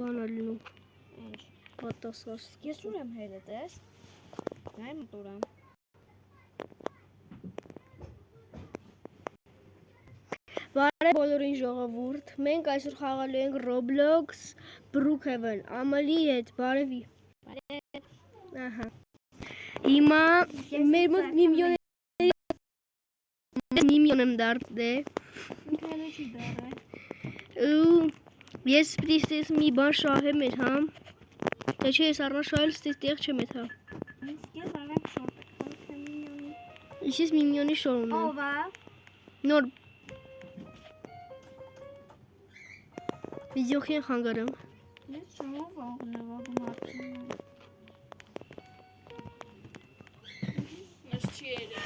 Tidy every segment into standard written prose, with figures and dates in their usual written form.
Banalino. Ինչ։ Պատասխան։ Ես ուր եմ հելը տես։ Նայ մտորամ։ Բարև բոլորին ժողովուրդ։ Մենք այսօր խաղալու ենք Roblox Brookhaven Ամալի հետ։ Բարևի։ Բարև։ Ահա։ Հիմա մեր մոտ միլիոն եմ դարձել։ Ինքնալու չի դարը։ Ու ես պիտի ստես մի բան շահեմ էր, հա։ Թե չէ ես առնա շահել ստես տեղ չեմ եթա։ Ես արվեմ շորտ եմ միլիոնի։ Ես միլիոնի շոր ունեմ։ Ով է։ Նոր վիդեոքին խանգարեմ։ Ես շնով աղնավագում արդյունում։ Ես չի էրը։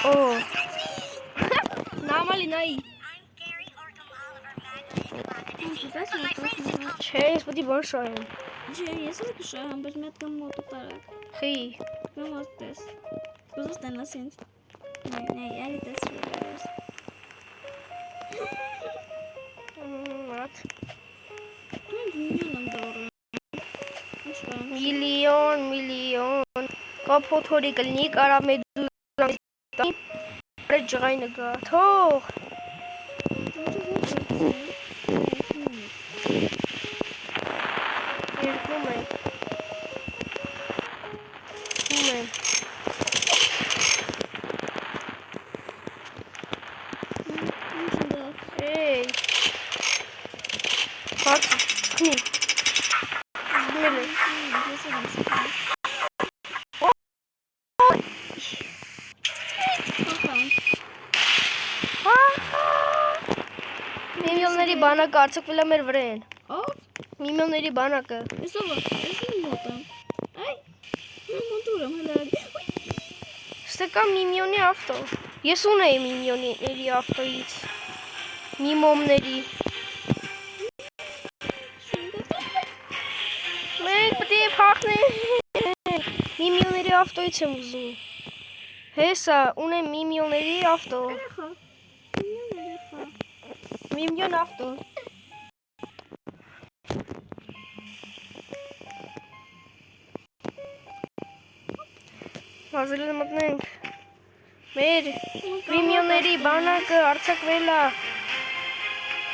Oh. Նամալի նայի։ Չէ, ես պիտի բան շահեմ։ Չէ, ես էլ կշահեմ, բայց մի հատ կամ մոտը տարակ։ Խի։ Կամ աստես։ Ուզում ստենաս ինձ։ Նայ, ալի տես վիրես։ Մատ։ Միլիոն եմ դառը։ Միլիոն։ Կապոթորի կլնի, կարա մեդուզան ջղայ նգա, թող։ Երկում է։ Էй։ Բաց, սկնի։ Զգմել է։ Միլիոնների բանակը արձակվել է մեր վրեն։ Ով։ Միլիոնների բանակը։ Ես ով է, ես իմ մոտ եմ։ Այ, իմ մոտուր եմ հելա։ Ստեկա միլիոնի ավտո։ Ես ունեի միլիոնների ավտոից։ Միմոմների։ Մենք պտի փախնենք։ Միլիոնների ավտոից եմ ուզում։ Հեսա, ունեմ միլիոնների ավտո։ Միլիոն ավտո։ Հազիլը մտնենք։ Մեր միլիոնների բանակը արձակվել է։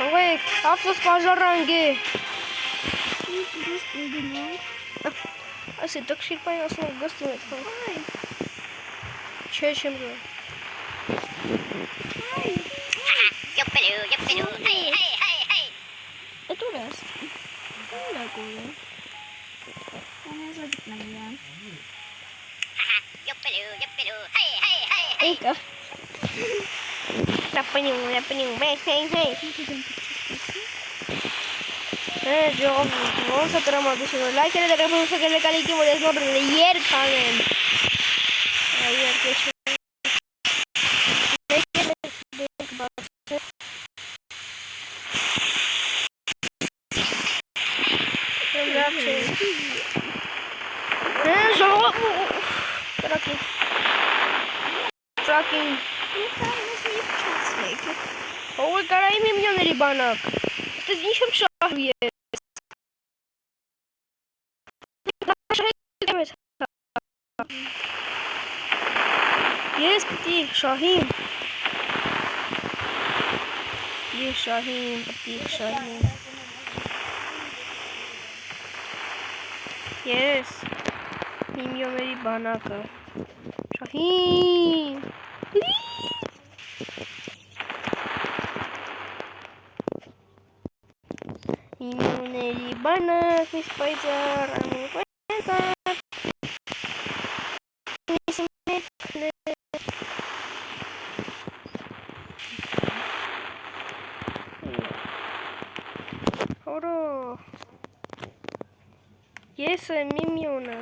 Թողեք, ավտոս պաժառանք է։ Այս է տքշիր պայն ասում գստում է թող։ Չէ չեմ գոր։ Էդ ուր ես։ Ուր է գորը։ Անես ադիքնեմ իրան։ Էյկա։ Լապնիում, հեյ։ Ժողովուրդ, ոնց է տրամադրությունը, լայքերը դրապանուսակել է կալիքի, որ ես նոր երկ անեմ։ Երկ է չէ։ Տրակին։ Հողը կարայի միլիոնների բանակ։ Ստես ինչ եմ շահվի ես։ Ես պտի շահիմ։ Ես շահիմ, պտի շահիմ։ Ես միլիոնների բանակը։ Շահիմ։ Միլիոնների բանակ, միս պայծար, ամուղեկար։ Հորո։ Ես եմ միլիոնը։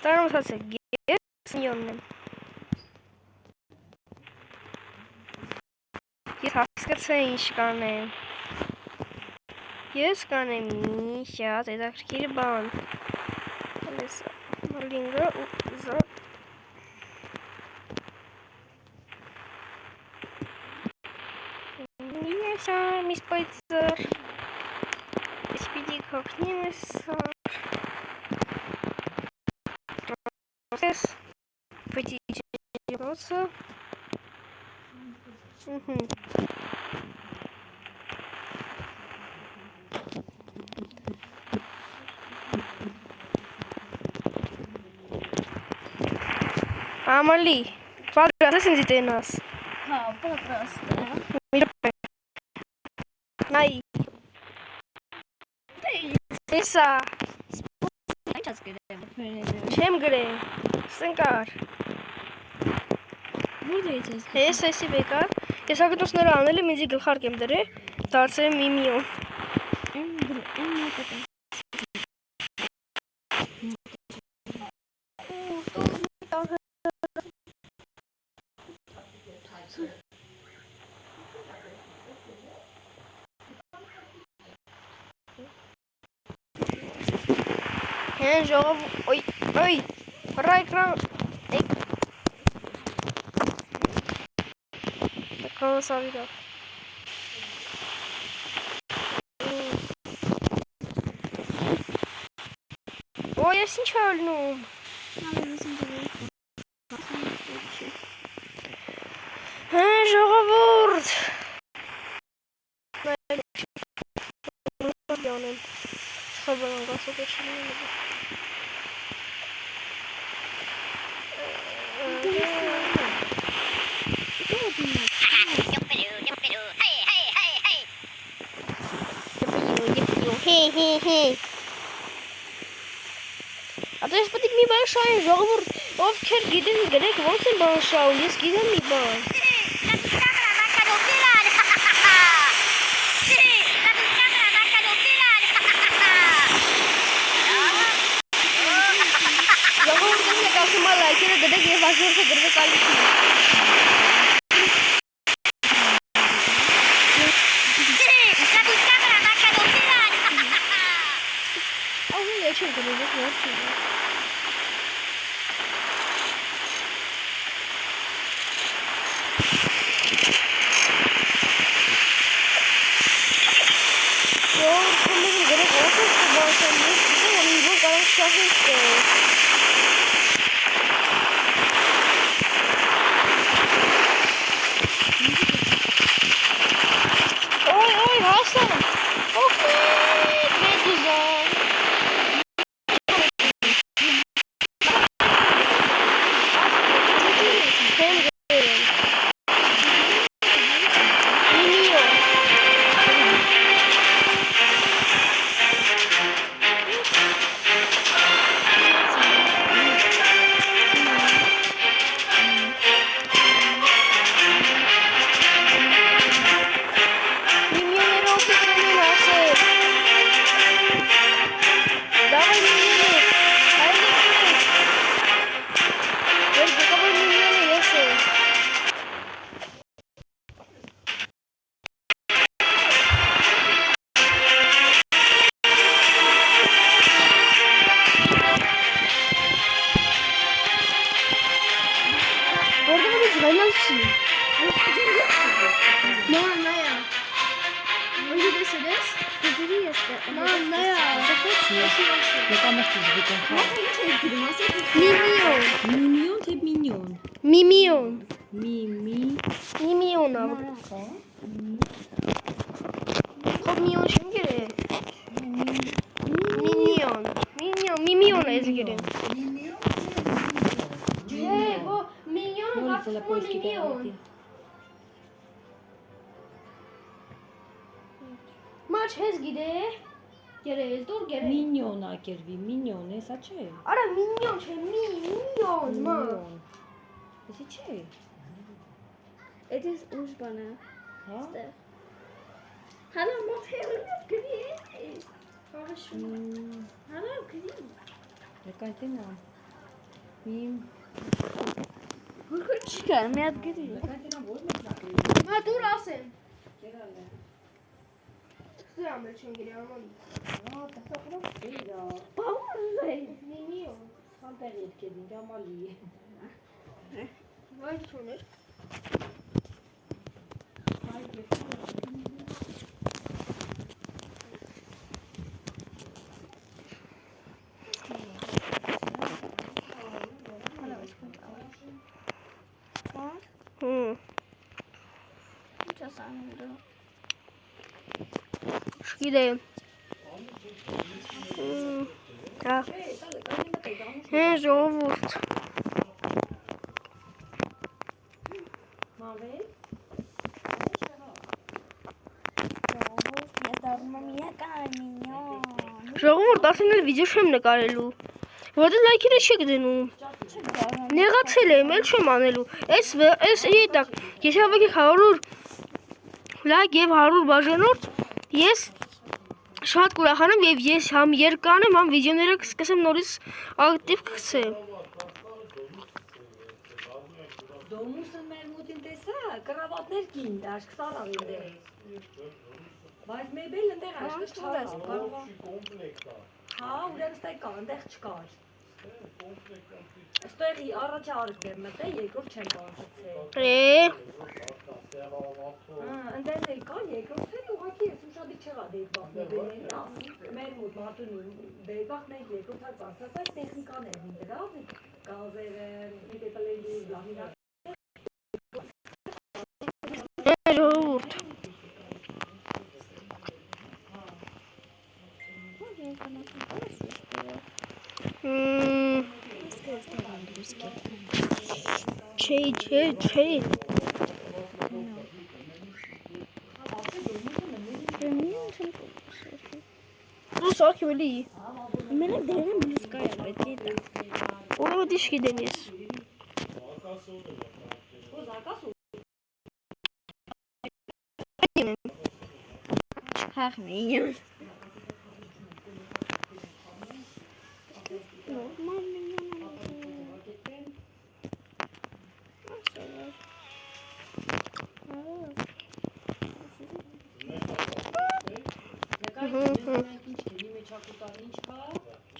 Տարամսացեք, ես միլիոնն եմ։ Ես հասկացա ինչ կանեմ։ Ես կանեմ մի շատ հետաքրքիր բան։ Հենց մալինգը ու զա Մինեսա մի սպայցր Սպիդի կողնի մեսա Process Պետի ջրոցը Ամալի, պատրաստ ինձ դենաս։ Հա, պատրաստ է։ Միրպե։ Նայ։ Տեսա։ Ինչ ես գրել։ Չեմ գրել։ Սնկար։ Որտե՞ց ես։ Ես էսի բեկար։ Ես հագտոսները անել եմ ինձ գլխարկ եմ դրել, դարձել եմ 1 միլիոն։ Հեն ժողով, ոյ, վրա էկրան, էկրանը սավիրավ։ Ոյ, ես ինչ հալնում։ Հեն ժողովուրդ։ Խաբարան գասոտ է շնին Ատո ես պետք մի բան շային ժողովուրդ ովքեր գիտեն գրեք ոնց են բան շաուն ես գիտեմ մի բան Լայքերը գրեք և աժորքը գրվեք ալիքին Ահույն է չեմ գրել ես նորցին Որ կոմեզին գրեք ոնց ես կբանսան ես գիտեմ որ ինձ որ կարանք շահենք Ой, Hasan. Okey, ne güzel. Միմիոն թե մինյոն։ Միմիոն։ Միմիոն ավ։ Խոբ միոն չեմ գրել։ Միմիոն ես գրել։ Չէ, բո միլիոն միմիոն։ Մաչ հես գիտե։ Գերել, դուր գերել։ Մինյոն ակերվի, մինյոն, հեսա չէ։ Արա մինյոն չէ, միլիոն, մա։ Հեսի չէ։ It is ուժ բանը։ Հա։ Հալա մոթերը գրի։ Хорошо։ Հալա գրի։ Եկայտենա։ Միմ։ Հուրքո չկա, մի հատ գրի։ Եկայտենա որ մեծ ակերվի։ Մա դուր ասեմ։ Գերալ է։ դրամ էլ չեն գրի աման։ Նինիո, սանտեր երկեդին, գամալի։ Վայ չուներ։ Şkideyim. Ja. He, ժողովուրդ։ Ժողովուրդ, ասեն էլ վիդեո չեմ նկարելու։ Որտե լայքերը չեք դնում։ Նեղացել եմ, էլ չեմ անելու։ Այս երիտակ, եթե ավագի 100 լայք եւ 100 բաժանորդ, ես շատ կուրախանամ եւ ես համ երկանեմ, համ վիդեոները կսկսեմ նորից ակտիվ կգցեմ։ Դոմուսը մեր մոտին տեսա, կրավատներ կին, դաշք սարավ ինդեր։ Բայց մեբել ընդեղ աշկս չարավ, կարողա։ Հա, ուրեմն ստայ կա, ընդեղ չկար։ Ստեղի առաջ արկ եմ մտե, երկրորդ չեմ բանջացել։ Ընդեղ էլ կա, երկրորդ էլ ուղղակի ես ուշադի չեղա դեպբաղ մեբելին, մեր մոտ մատունի դեպբաղ մեկ երկրորդ հար բանցած այս տեխնիկաներն դրավ, գազերը, միտեպլելի, լամինա ժողովուրդ։ Չէ։ Ռուս ակիվելի։ Մենակ դերեմ բլուսկայա, բայց ետ է։ Ուրեմն դիշկի դեմ ես։ Չխախնի։ Նորմալ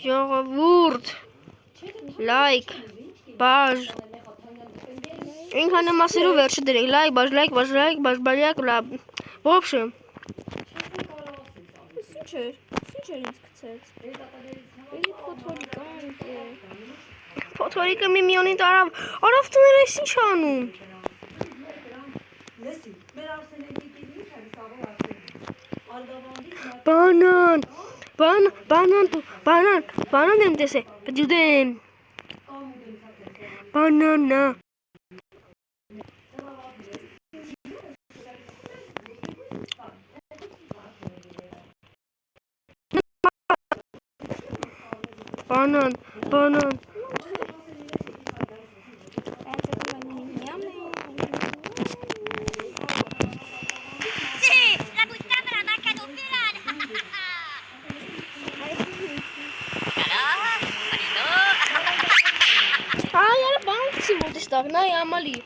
Ժողովուրդ, լայք, բաժ, ինքան եմ ասելու վերջը դրեք, լայք, բաժ, в общем, Ինչ էր ինձ կցեց։ Էլի փոթորիկան է։ փոթորիկը մի միոնին տարավ, արավ տուներ այս ինչ անում։ Բանան եմ տեսե, պտյուդեմ, բանանա։ Բանան։ Ay, ela banco se vou testar, não é ali.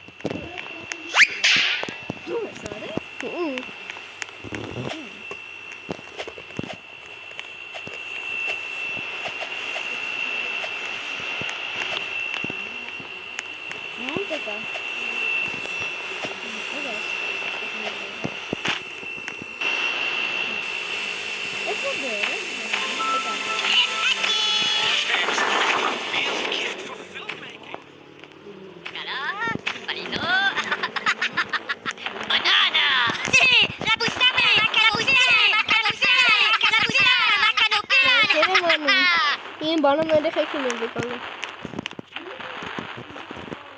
Bana nerede hekimim bakalım.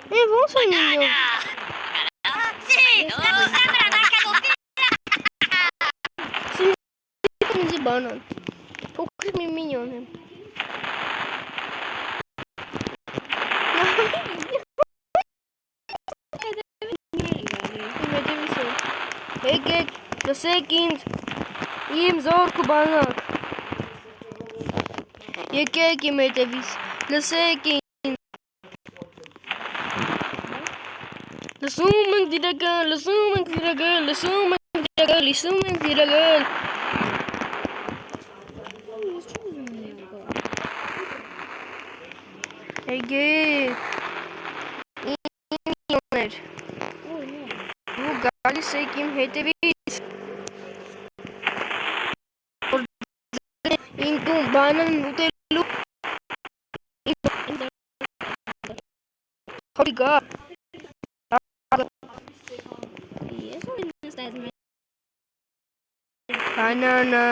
Vamos menino. Sim, bana. Poucos milhões. Ege, the second. Im zorku bana. Եկեք իմ հետևից, լսեք ինձ, լսում ենք դիրագան, Եկեք։ Իններ։ Ու գալիս եք իմ հետևից։ Իմ տուն բանան ուտելու։ Հորի գա։ Ես ու նստած մեր Բանանա։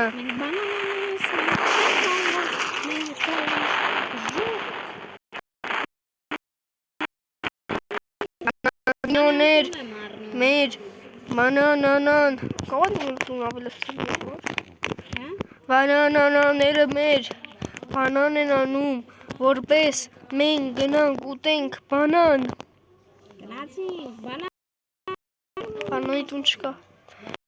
Բանաներ, մեր, բանանանան։ Կավան ուտում ավելացել որ։ Բանանանաները մեր, բանան են անում, որպես մենք գնանք ուտենք բանան։ Գնացինք, Բանանի տուն չկա։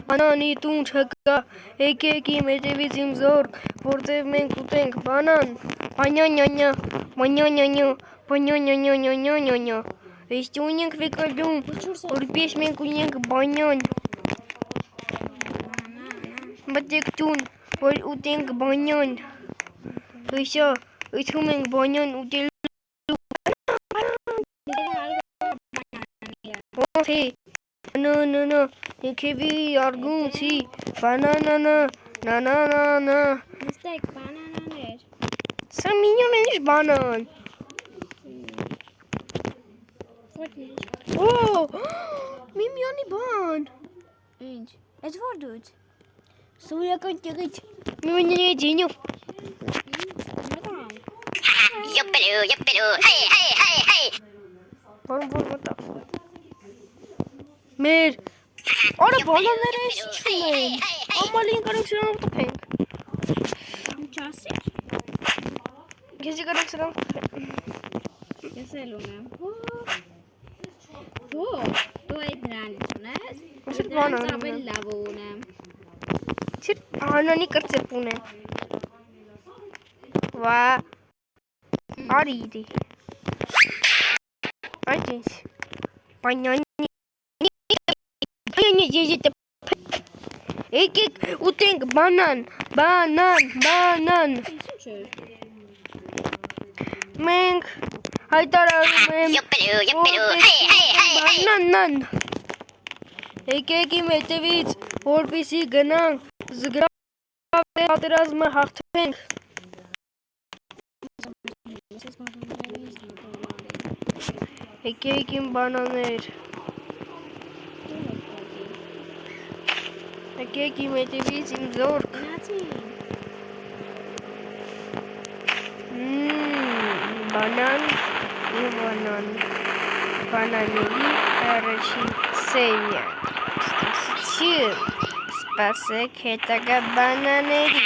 Բանանի տուն չկա, եկեք իմ հետևից իմ զորք, որտև մենք ուտենք բանան։ Բանյանյանյա, բանյանյանյա, բանյանյանյանյանյանյանյա։ Իսկ ունենք վեկալում, որպես մենք ունենք բանյան։ Մտեք տուն, որ ուտենք բանյան։ Հույսա, ըթում ենք բանյան ուտելու։ Օհի, նանանա, եկևի արգունցի, բանանանա, նանանանա։ նստեք բանանաներ։ Սա մինյոն են ինչ բանան։ Օ, միմյանի բան։ Ինչ։ Այս որ դուց։ Սուրական տեղից, միմյանի դինով։ Yuppaloo, hey. Որ մտավ։ Մեր, արա բանանները ես իչում են, ամալին կարենք սրանով տպենք։ Ինչ ասի։ Գեզի կարենք սրանով տպենք։ Ես էլ ունեմ։ Դու այդ նրանից ունես։ Ես էլ բանան Ավելի ունեմ։ լավ ունեմ։ Չիր անանի կրծեպ ունեմ։ Վա, արի իդի։ Այդ ինձ, բանյանի, եկեք ուտենք բանան, բանան։ Ինչ է։ Մենք հայտարարում եմ, Yuppaloo, hey. բանանան։ Եկեք իմ հետևից, որպեսի գնանք, զգրավ պատերազմը հաղթենք։ Եկեք իմ բանաներ։ Եկեք իմ հետևից իմ զորք։ Գնացինք։ Բանան, բանաների առաջին սերիա։ Ստասություն, սպասեք հետագա բանաների։